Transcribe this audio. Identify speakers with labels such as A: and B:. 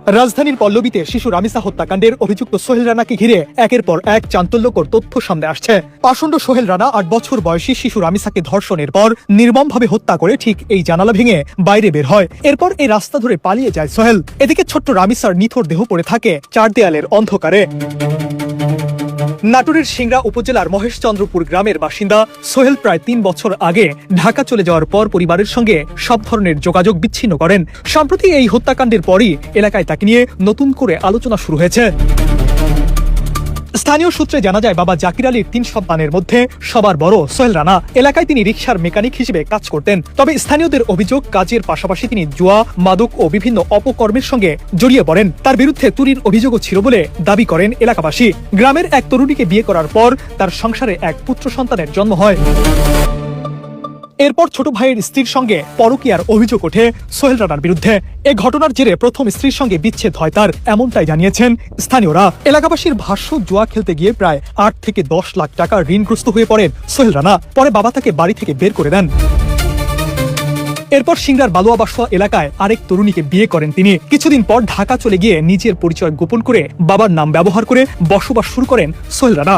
A: রাজধানীর পল্লবীতে শিশু রামিসা হত্যাকাণ্ডের অভিযুক্ত সোহেল রানাকে ঘিরে একের পর এক চাঞ্চল্যকর তথ্য সামনে আসছে। পাষণ্ড সোহেল রানা ৮ বছর বয়সী শিশু রামিসাকে ধর্ষণের পর নির্মমভাবে হত্যা করে ঠিক এই জানালা ভেঙে বাইরে বের হয়। এরপর এই রাস্তা ধরে পালিয়ে যায় সোহেল। এদিকে ছোট্ট রামিসার নিথর দেহ পড়ে থাকে চার দেয়ালের অন্ধকারে। নাটোরের সিংড়া উপজেলার মহেশচন্দ্রপুর গ্রামের বাসিন্দা সোহেল প্রায় ৩ বছর আগে ঢাকা চলে যাওয়ার পর পরিবারের সঙ্গে সব ধরনের যোগাযোগ বিচ্ছিন্ন করেন। সম্প্রতি এই হত্যাকাণ্ডের পরই এলাকায় তাকে নিয়ে নতুন করে আলোচনা শুরু হয়েছে। স্থানীয় সূত্রে জানা যায়, বাবা জাকির আলীর ৩ সন্তানের মধ্যে সবার বড় সোহেল রানা। এলাকায় তিনি রিকশার মেকানিক হিসেবে কাজ করতেন। তবে স্থানীয়দের অভিযোগ, কাজের পাশাপাশি তিনি জুয়া, মাদক ও বিভিন্ন অপকর্মের সঙ্গে জড়িয়ে পড়েন। তার বিরুদ্ধে চুরির অভিযোগও ছিল বলে দাবি করেন এলাকাবাসী। গ্রামের এক তরুণীকে বিয়ে করার পর তার সংসারে এক পুত্র সন্তানের জন্ম হয়। এরপর ছোট ভাইয়ের স্ত্রীর সঙ্গে পরকীয়ার অভিযোগ ওঠে সোহেল রানার বিরুদ্ধে। এ ঘটনার জেরে প্রথম স্ত্রীর সঙ্গে বিচ্ছেদ হয় তার, এমনটাই জানিয়েছেন স্থানীয়রা। এলাকাবাসীর ভাষ্য, জুয়া খেলতে গিয়ে প্রায় ৮ থেকে ১০ লাখ টাকা ঋণগ্রস্ত হয়ে পড়েন সোহেল রানা। পরে বাবা তাকে বাড়ি থেকে বের করে দেন। এরপর সিংড়ার বালুয়াবাসা এলাকায় আরেক তরুণীকে বিয়ে করেন তিনি। কিছুদিন পর ঢাকা চলে গিয়ে নিজের পরিচয় গোপন করে বাবার নাম ব্যবহার করে বসবাস শুরু করেন সোহেল রানা।